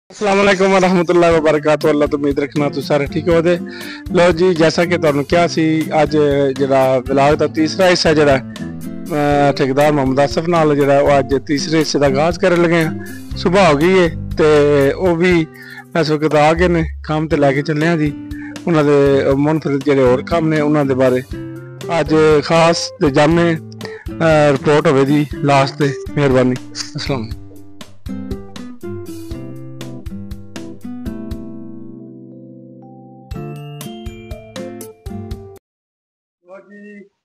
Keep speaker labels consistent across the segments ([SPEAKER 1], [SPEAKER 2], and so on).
[SPEAKER 1] अस्सलाम वालेकुम रहमतुल्लाहि व बरकातहू। अल्लाह तो उम्मीद रखना तो सारे ठीक हो दे। लो जी, जैसा कि तुहानू क्या सी अज जरा व्लॉग का तीसरा हिस्सा जरा ठेकेदार मोहम्मद आसिफ नाल जरा वो अज तीसरे हिस्से का आगाज कर लगे हैं। सुबह हो गई है तो वह भी इस वक्त आ गए ने काम ते लैके चले हैं जी। उन्होंने मुनफरिद जेडे होर काम ने उन्होंने बारे अज खास ते जामे रिपोर्ट होवे जी लास्ट ते मेहरबानी। अस्सलाम जी।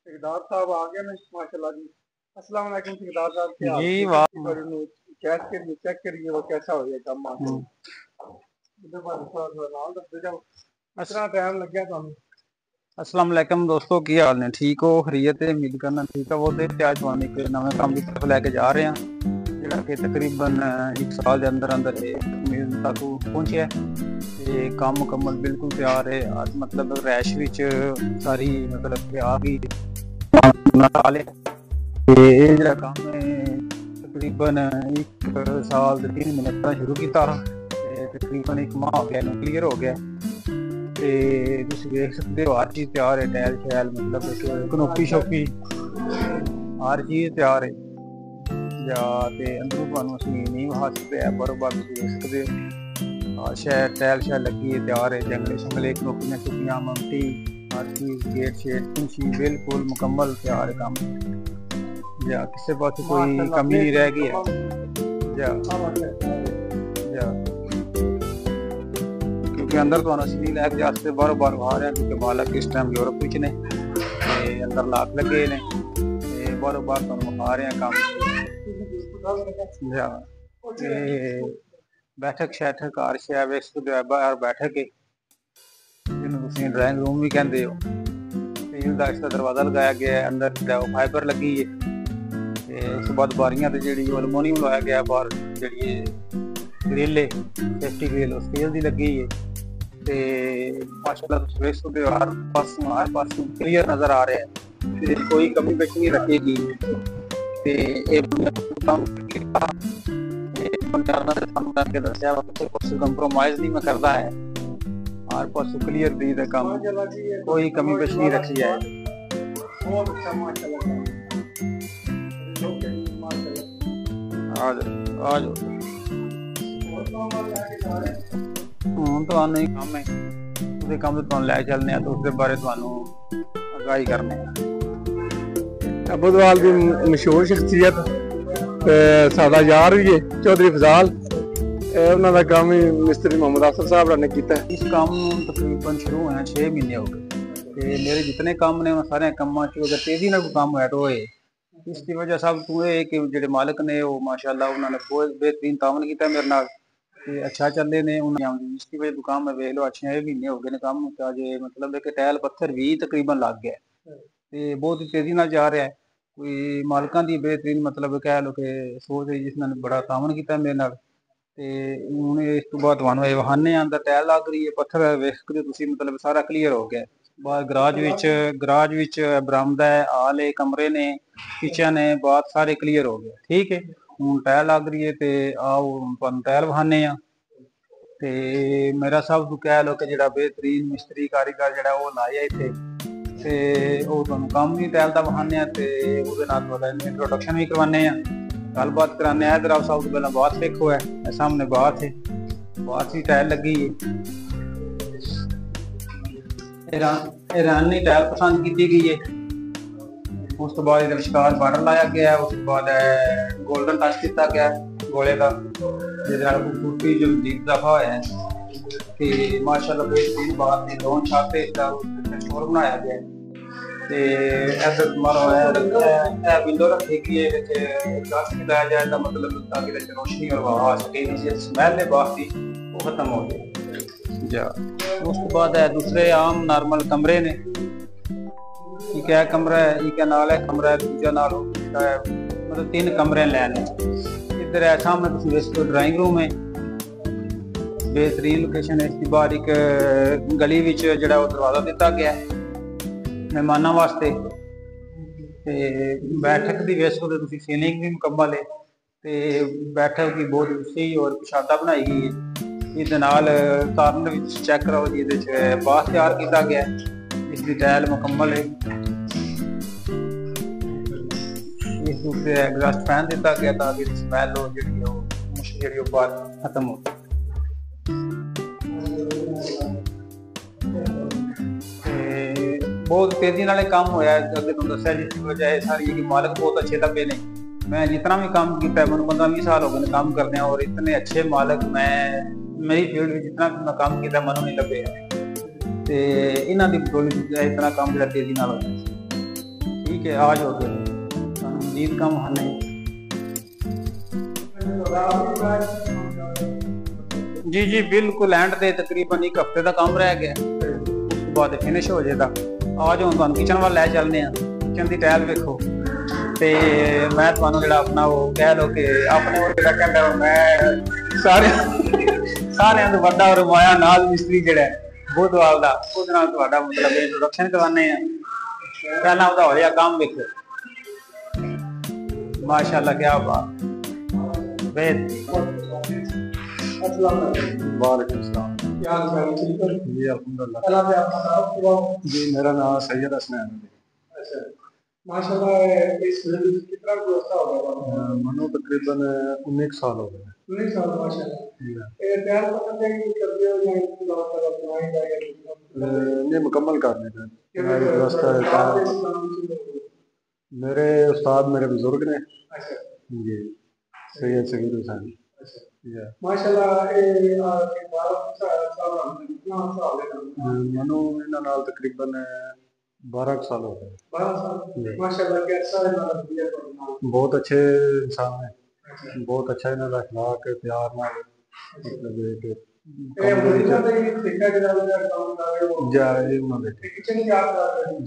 [SPEAKER 1] ठेकेदार साहब आ गए ने माशाल्लाह जी। अस्सलाम वालेकुम ठेकेदार साहब, क्या हाल
[SPEAKER 2] जी
[SPEAKER 1] है?
[SPEAKER 2] वाह
[SPEAKER 1] चेक करिए वो कैसा हो गया काम आके इधर बार थोड़ा थोड़ा नाल दसदे जाओ। इतना टाइम लग गया थानू।
[SPEAKER 2] अस्सलाम वालेकुम दोस्तों, की हाल ने? ठीक हो? खरीयत है? उम्मीद करना ठीक है। वो आज तुहानू एक नवे काम की तरफ लैके जा रहे हैं जिहड़ा कि तकरीबन एक साल के अंदर अंदर उम्मीद तक पहुंचे ते काम मुकम्मल बिल्कुल तैयार है। आज मतलब रैश विच सारी मतलब आ गई नाले ते ये जिहड़ा काम है तकरीबन एक साल 3 महीने पहले शुरू किया ते तकरीबन एक माह हो गया क्लीयर हो गया। ते तुसीं देख सकते हो हर चीज़ तैयार है, टैल शैल मतलब कनोपी शोपी हर चीज़ तैयार है या ते अंदरों तुहानू असीं नहीं विखा सकते है, बरोबर तुसीं देख सकते हो शैल टैल शैल लगी है तैयार है। जंगले शंगले कनोपियां शोपियां ममटी हर चीज़ गेट शेट फिनिशिंग बिल्कुल मुकम्मल तैयार है काम या किसी पास कोई कमी नहीं रह गई है या क्योंकि अंदर तो असली लैके जाते बारों बार आ रहे हैं क्योंकि मालक इस टाइम यूरोप विच ने अंदर लाक लगे ने बारों बार तुहानू आ रहे हैं काम बैठक शैठक हर शै वेख सकते हो बाहर बैठक है जिन्होंने ड्राइंग रूम भी कहते हो। स्टील का इसका दरवाजा लगाया गया है, अंदर फाइबर लगी है उस तो बाद बारियां तो जी एलमोनीयम लगाया गया बाहर जी ग्रिल है सेफ्टी ग्रिल स्टील की लगी है ते माशाल्लाह तुसीं देख सकते हो हर पास क्लियर नजर आ रहे हैं ते कोई कमी पेशी नहीं रखेगी ते कंप्रोमाइज नहीं मैं करता है हर पास क्लियर दी दा काम कोई कमी पेशी नहीं रखी है। आ जाओ ਹੁਣ ਤੁਹਾਨੂੰ ਇਹ ਕੰਮ ਹੈ ਉਹਦੇ ਕੰਮ ਤੇ ਤੁਹਾਨੂੰ ਲੈ ਚੱਲਨੇ ਆ ਤੇ ਉਸਦੇ ਬਾਰੇ ਤੁਹਾਨੂੰ ਆਗਾਹੀ ਕਰਨੇ ਆ।
[SPEAKER 1] अबूदवाल की मशहूर शख्सियत साडा यार भी है चौधरी फजाल उन्होंने काम ही मिस्त्री मोहम्मद आसिफ साहब ने किया।
[SPEAKER 2] इस काम तकरीबन शुरू होया 6 महीने हो गए ते मेरे जितने काम ने सारे कामों च अगर तेजी नाल काम होया तो होए इसकी वजह सब तू है कि जेडे मालिक ने वो माशाल्लाह उन्होंने बहुत बेहतरीन तावन किया मेरे नाल ते अच्छा चले ने इसकी वजह दुकान में वेख लो 6 महीने हो गए काम जे मतलब कि टैल पत्थर भी तकरीबन लग गया ते बहुत ही तेजी नाल जा रहा है। कोई मालिकां दी बेहतरीन मतलब कह लो कि सोच है जिसने बड़ा तावन किया मेरे नाल ते हुण इस तो बाद तुहानू ये वहाने अंदर टैल लग रही है पत्थर वेख सकदे हो तुसीं मतलब सारा क्लीयर हो गया। बाहर गराज विच बरामदा है हाल है कमरे ने किचन है बात सारे क्लीयर हो गए ठीक है। हुण टैल लग रही है ते आओ तुहानू टैल वहाने आ ते मेरा सब तू कह लो कि जिहड़ा बेहतरीन मिस्त्री कारीगर जिहड़ा वो लाया इत्थे ते वो तुहानू काम भी टैल दा वहाने आ ते उहदे नाल तुहाडा इंट्रोडक्शन भी करवाने आ गलबात कराने आ। इधर आप सब तो पहला बात देखो है सामने बात है बात की टैल लगी है ईरानी टैल पसंद की गई है उस तो बाद विचकार बॉर्डर लाया गया है उसके बाद गोल्डन टच किया गया गोले का जिहदे खूबसूरती जो मजीद दफा है कि माशाल्लाह बेहतरीन बात ने लोन छापे स्टोर बनाया गया ते ऐसा मारो है विंडो रखी गई है ग्लास लगाया जाए तो मतलब ताकि रोशनी और हवा आ सके जिससे स्मेल है बाहर की वो खत्म हो गई जा। उसके बाद है दूसरे आम नॉर्मल कमरे ने एक है कमरा है एक नाल है कमरा है दूजा नाल मतलब 3 कमरे लैने इधर है सामने तुम देख सकते हो ड्राइंग रूम है बेहतरीन लोकेशन है। इसकी बाहर एक गली विच जिहड़ा वो दरवाजा दिता गया है मेहमानों वास्ते ते बैठक की वेस तुसीं सीलिंग भी मुकम्मल है ते बैठक की बहुत सही और कुशादा बनाई गई है ਇਹਦੇ ਨਾਲ ਕਾਰਨ ਵਿੱਚ ਚੈੱਕ ਕਰੋ ਜੀ, ਇਹਦੇ ਚ ਬਾਸ ਤਿਆਰ ਕੀਤਾ ਗਿਆ, ਇਸ ਦੀ ਟਾਇਲ ਮੁਕੰਮਲ ਹੈ। ਇਸ ਉੱਤੇ ਐਗਜ਼ਾਸਟ ਫੈਨ ਦਿੱਤਾ ਗਿਆ ਤਾਂ ਕਿ ਸਮੈਲ ਹੋ ਜਿਹੜੀ ਉਹ ਮੁਸ਼ਕ ਜਿਹੜੀ ਉਹ ਬਾਹਰ ਖਤਮ ਹੋ। बहुत तेजी नाल काम होया, अगे तुम दस्या जिसकी वजह है सारी कि मालिक बहुत अच्छे लगे ने। मैं जितना भी काम किया मैं 15-20 साल हो गए काम करने, और इतने अच्छे मालिक मैं मेरी फील्ड में जितना भी मैं काम किया मैं नहीं लगे ते इन्हां दी बदौलत इतना काम जो तेजी नाल होया। ठीक है, आज हो गया मजीद काम होने जी जी बिल्कुल एंड ते तकरीबन 1 हफ्ते का काम रह गया, उस बाद फिनिश हो जाएगा। आज हम तुहानू किचन वाल लै चलने हैं, किचन की टाइल वेखो ते मैं तुहानू जिहड़ा अपना वो कह लो कि अपने और जिहड़ा कहंदा मैं सारे तो वड्डा और माया नाल मिस्त्री जिहड़ा बुधवाल दा उहदे नाल तुहाडा मतलब इंट्रोडक्शन करवाने हैं। पहला उहदा होया काम वेखो, माशाअल्लाह क्या बात।
[SPEAKER 3] वालेकुम सलाम, क्या हाल चाल? ठीक है जी अल्हम्दुलिल्लाह। जी मेरा नाम सैयद हसनैन है। अच्छा माशाल्लाह, इस फील्ड में कितना अर्सा हो गया? मनो तकरीबन 19 साल हो गए। 19 साल माशाल्लाह। ये तैयार करने के करते हो या इसकी बात कर बनाई जाएगा? नहीं मुकम्मल करने का रास्ता है। मेरे उस्ताद मेरे बुजुर्ग ने। अच्छा जी, सैयद सगीर हुसैन। माशाल्लाह मनु इन्हां नाल तकरीबन 12 साल हो गए। 12 साल माशाल्लाह, कैसा है? बहुत अच्छे इंसान है, बहुत अच्छा इन्हां दा अखलाक है, प्यार नाल मतलब कि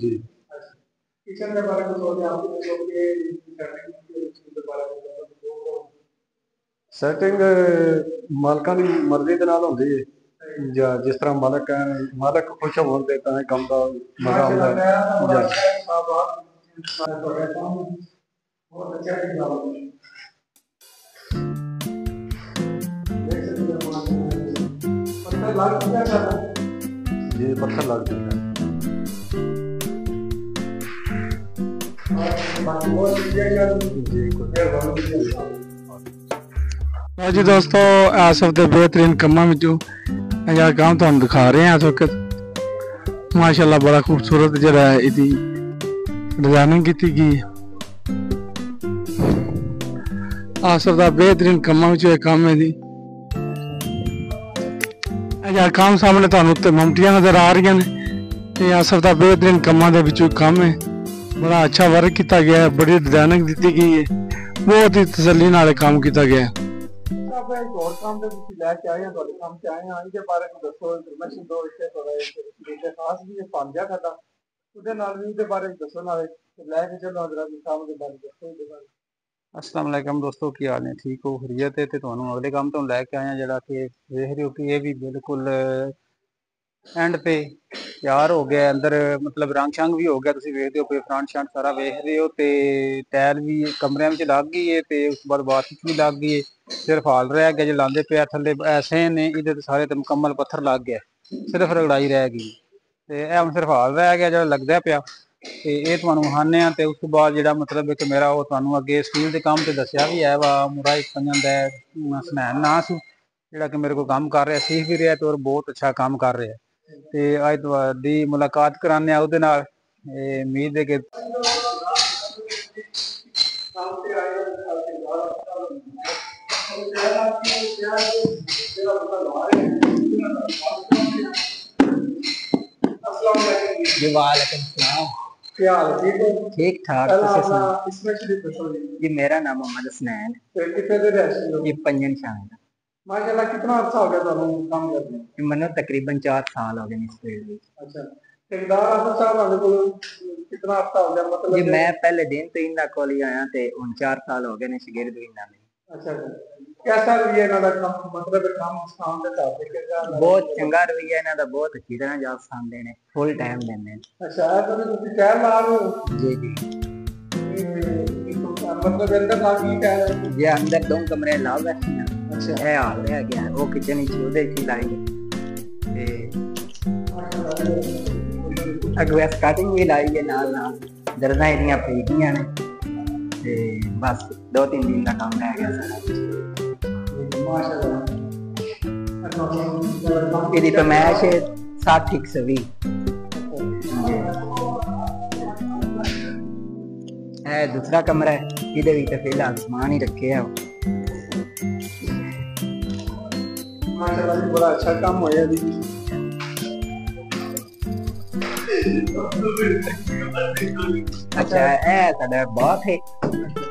[SPEAKER 3] जी किचन के बारे में सैटिंग मालकां दी मर्जी दे नाल हुंदी है, ਜਾਂ जिस तरह मालक है मालक खुश होण ते तां काम दा मजा आउंदा है। जी पत्थर लग गया
[SPEAKER 1] जी दोस्तों, इस हफ्ते बेहतरीन कम्मा विचों अजा काम तुहानू दिखा रहे हैं। इस वक्त माशाल्लाह बड़ा खूबसूरत जरा इहदी डिजाइनिंग की गई है। इस हफ्ते बेहतरीन कम्मा विचों एक काम है जी। अजा काम सामने तुहानू उत्ते ममटियां नजर आ रही ने। इस हफ्ते बेहतरीन कम्मा दे विचों काम है, बड़ा अच्छा वर्क किया गया है, बड़ी डिजाइनिंग दी गई है, बहुत ही तसल्ली नाल काम किया गया है।
[SPEAKER 3] एक और काम दे तुसीं लैके आए हैं, तुहाडे काम ते आए हैं, इहदे बारे में दसो, इंफॉर्मेशन दो। इत्थे थोड़ा एक खास भी बन गया खाता उहदे नाल भी इहदे बारे में दसो, नाले लैके चलो हजरत काम दे बारे दसो इहदे बारे।
[SPEAKER 2] अस्सलाम वालेकुम दोस्तों, की हाल है? ठीक हो? खैरियत है? ते तुहानू अगले काम तो लैके आए हैं जिहड़ा कि वेख रहे हो कि ये भी बिल्कुल एंड पे तैयार हो गया, अंदर मतलब रंग शंग भी हो गया, तुसीं वेखदे हो कोई फ्रंट शंट सारा वेख रहे हो ते टाइल भी कमरे में लग गई है ते उस बाद बाथरूम भी लग गई है। सिर्फ हाल रह गया जो लांदे पे थल्ले ऐसे ने इहदे ते सारे ते मुकम्मल पत्थर लग गया, सिर्फ रगड़ाई रह गई ते हुण सिर्फ हाल रह गया जो लगदा पिया ते ये तुहानू विखाने आ। ते उस तो बाद जिहड़ा मतलब कि मेरा वो तुहानू अगे स्टील के काम ते दस्सिया भी है वा मुरा एक पंजन दा हसनैन नां सी, जिहड़ा कि मेरे को काम कर रहा, सीख भी रहा है और बहुत अच्छा काम कर रहा है। ते अज तुहाडी मुलाकात कराने आ उहदे नाल, उम्मीद है कि
[SPEAKER 4] वालेकुम सलाम,
[SPEAKER 3] क्या हाल है? ठीक हो?
[SPEAKER 4] ठीक ठाक।
[SPEAKER 3] इसमें
[SPEAKER 4] जी मेरा नाम मोहम्मद हसनैन,
[SPEAKER 3] कितने देर है?
[SPEAKER 4] ये पंजन शाह।
[SPEAKER 3] माशाल्लाह, कितना अर्सा हो गया तुहानू काम करदे?
[SPEAKER 4] मैनू तकरीबन 4 साल हो गए इस फील्ड में।
[SPEAKER 3] अच्छा, ठेकेदार आफिस साहब आने को कितना अर्सा हो गया? मतलब
[SPEAKER 4] जी मैं पहले दिन तो इन्हां कोल ही आया ते हुण 4 साल हो गए ने शागिर्द भी इन्हां में।
[SPEAKER 3] अच्छा, कैसा रवैया इन्हां दा काम, मतलब काम स्थान दे हिसाब से कैसा?
[SPEAKER 4] बहुत चंगा रवैया इन्हां दा, बहुत अच्छी तरह जवाब सामने ने, फुल टाइम देंदे ने।
[SPEAKER 3] अच्छा, तो तुसीं टाइल ला रहे हो?
[SPEAKER 4] जी जी,
[SPEAKER 3] मतलब अंदर लागी टाइल?
[SPEAKER 4] जी अंदर 2 कमरे ला बैठे हैं।
[SPEAKER 1] ਅੱਛਾ
[SPEAKER 4] ਇਹ ਹਾਲ ਰਹਿ ਗਿਆ। ਉਹ ਕਿਚਨ ਵਿੱਚ ਉਹਦੇ ਚ ਹੀ ਲਾਈ ਤੇ ਅੱਗੇ ਸਟਾਰਟਿੰਗ ਵੀ ਲਾਈ ਹੈ ਨਾਲ ਨਾਲ ਦਰਦਾਂ ਇਹਦੀਆਂ ਪਈ ਗਈਆਂ ਨੇ ਤੇ ਬਸ 2-3 ਦਿਨ ਦਾ ਕੰਮ ਰਹਿ ਗਿਆ ਸਾਰਾ। ਇਹਦੀ ਪਮੈਸ਼ 60-120। ਇਹ दूसरा कमरा है, ਇਹਦੇ ਵਿੱਚ ਫਿਲਹਾਲ ਸਮਾਨ ਹੀ ਰੱਖਿਆ।
[SPEAKER 1] माशाल्लाह जी बड़ा अच्छा काम होया जी।
[SPEAKER 4] अच्छा ਇਹ ਸਾਡਾ ਬਾਥ ਹੈ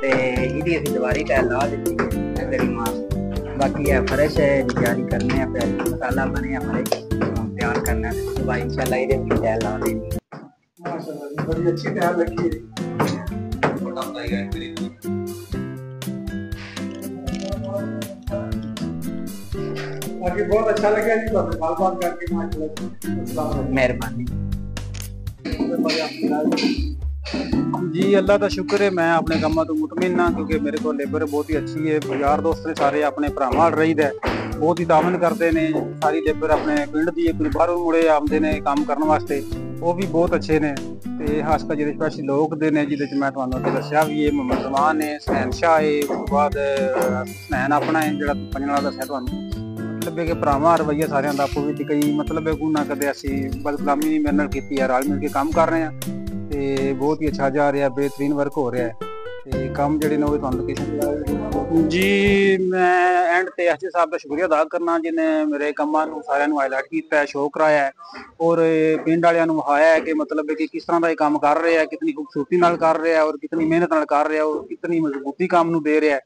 [SPEAKER 4] ਤੇ ਇਹਦੀ ਅਸੀਂ ਦੀਵਾਰੀ ਟਾਇਲ ਲਾ ਦਿੱਤੀ ਹੈ ਇਧਰ ਮਾਂ। ਬਾਕੀ ਇਹ ਫਰਸ਼ ਹੈ ਤਿਆਰੀ ਕਰਨੇ ਆ ਫਿਰ ਮਸਾਲਾ ਬਣਿਆ ਫਰਸ਼ ਤਿਆਰ करना है सुबह इंशाल्लाह ਇਹਦੇ ਵਿੱਚ ਟਾਇਲ ਲਾ देंगे।
[SPEAKER 1] माशाल्लाह जी बड़ी अच्छी टाइल लगी है। बाकी बहुत अच्छा लगा जी बात करके माशाल्लाह।
[SPEAKER 4] मेहरबानी
[SPEAKER 2] जी अल्लाह का शुक्र है मैं अपने कामों तो मुतमिन हाँ क्योंकि मेरे को लेबर बहुत ही अच्छी है। यार दोस्त ने सारे अपने भरावां रहीद है बहुत ही तावन करते हैं। सारी लेबर अपने पिंड की कोई बाहरों मुड़े आते हैं काम करने वास्ते वो भी बहुत अच्छे ने। ਤੇ ਖਾਸ ਕਰ ਜਿਹੜੇ ਸਪੈਸ਼ਲ ਲੋਕ ਦੇ ਨੇ ਜਿਹਦੇ ਚ ਮੈਂ ਤੁਹਾਨੂੰ ਅੱਗੇ ਦੱਸਿਆ ਵੀ ਇਹ ਮੁਹੰਮਦ ਜ਼ਮਾਨ ਹੈ ਸੈਨ ਸ਼ਾਹ ਹੈ ਉਸ ਤੋਂ ਬਾਅਦ ਸੈਨ ਆਪਣਾ ਹੈ ਜਿਹੜਾ ਪੰਜਣ ਵਾਲਾ ਦੱਸਿਆ ਤੁਹਾਨੂੰ। ਮਤਲਬ ਕਿ ਭਰਾਵਾਂ ਰਵਈਆ ਸਾਰਿਆਂ ਦਾ ਆਪੋ ਵਿੱਚ ਕਈ ਮਤਲਬ ਨਾ ਕਦੇ ਅਸੀਂ ਬਦਗੁਲਾਮੀ ਨਹੀਂ ਮੇਰੇ ਨਾਲ ਕੀਤੀ ਹੈ ਰਲ ਮਿਲ ਕੇ ਕੰਮ ਕਰ ਰਹੇ ਹਾਂ ਤੇ ਬਹੁਤ ਹੀ ਅੱਛਾ ਜਾ ਰਿਹਾ बेहतरीन वर्क हो रहा है ਤੇ ਕੰਮ ਜਿਹੜੇ ਨੇ ਉਹ ਤੁਹਾਨੂੰ ਲੋਕੇਸ਼ਨ ਜੀ ਮੈਂ ਐਂਡ ਤੇ ਐਸਜੀ ਸਾਹਿਬ ਦਾ ਸ਼ੁਕਰੀਆ ਅਦਾ ਕਰਨਾ ਜਿਹਨੇ ਮੇਰੇ ਕੰਮਾਂ ਨੂੰ ਸਾਰਿਆਂ ਨੂੰ ਹਾਈਲਾਈਟ ਕੀਤਾ ਸ਼ੋਅ ਕਰਾਇਆ ਹੈ ਔਰ ਪਿੰਡ ਵਾਲਿਆਂ ਨੂੰ ਵਿਖਾਇਆ ਹੈ ਕਿ ਮਤਲਬ ਕਿ ਕਿਸ ਤਰ੍ਹਾਂ ਦਾ ਇਹ ਕੰਮ ਕਰ ਰਿਹਾ ਹੈ ਕਿੰਨੀ ਖੂਬਸੂਰਤੀ ਨਾਲ ਕਰ ਰਿਹਾ ਔਰ ਕਿੰਨੀ ਮਿਹਨਤ ਨਾਲ ਕਰ ਰਿਹਾ ਔਰ ਕਿੰਨੀ ਮਜ਼ਬੂਤੀ ਕੰਮ ਨੂੰ ਦੇ ਰਿਹਾ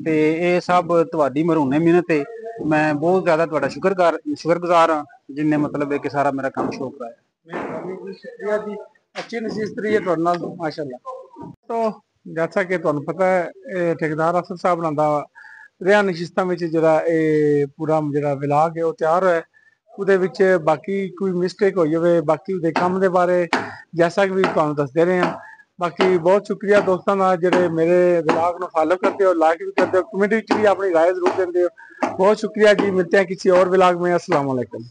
[SPEAKER 2] ਤੇ ਇਹ ਸਭ ਤੁਹਾਡੀ ਮਰਹੂਨੇ ਮਿਹਨਤ ਹੈ। ਮੈਂ ਬਹੁਤ ਜ਼ਿਆਦਾ ਤੁਹਾਡਾ ਸ਼ੁਕਰਗੁਜ਼ਾਰ ਹਾਂ ਜਿਨਨੇ ਮਤਲਬ ਕਿ ਸਾਰਾ ਮੇਰਾ ਕੰਮ ਸ਼ੋਅ ਕਰਾਇਆ।
[SPEAKER 1] शुक्रिया जी अच्छी नसीहत रही है ਤੁਹਾਡੇ ਨਾਲ माशाल्लाह। तो जैसा कि ਤੁਹਾਨੂੰ ਪਤਾ ਹੈ ਠੇਕੇਦਾਰ ਅਸਦ ਸਾਹਿਬ ਨਾਲ ਦਾ ਰਿਆ ਨਸ਼ਿਸਤਾਂ ਵਿੱਚ ਜਿਹੜਾ ਇਹ ਪੂਰਾ ਜਿਹੜਾ ਵਿਲਾਗ ਹੈ ਉਹ ਤਿਆਰ ਹੋਇਆ ਉਹਦੇ ਵਿੱਚ ਬਾਕੀ ਕੋਈ ਮਿਸਟੇਕ ਹੋਈ ਹੋਵੇ ਬਾਕੀ ਉਹਦੇ ਕੰਮ ਦੇ ਬਾਰੇ ਜੈਸਾ ਕਿ ਵੀ ਤੁਹਾਨੂੰ ਦੱਸਦੇ ਰਹੇ ਹਾਂ। ਬਾਕੀ ਬਹੁਤ ਸ਼ੁਕਰੀਆ ਦੋਸਤਾਂ ਦਾ ਜਿਹੜੇ ਮੇਰੇ ਵਿਲਾਗ ਨੂੰ ਫॉलो करते हो लाइक भी करते हो कमेंट ਵਿੱਚ भी अपनी राय जरूर देते हो। बहुत शुक्रिया जी मिलते हैं किसी और विलाग में। अस्सलाम वालेकुम।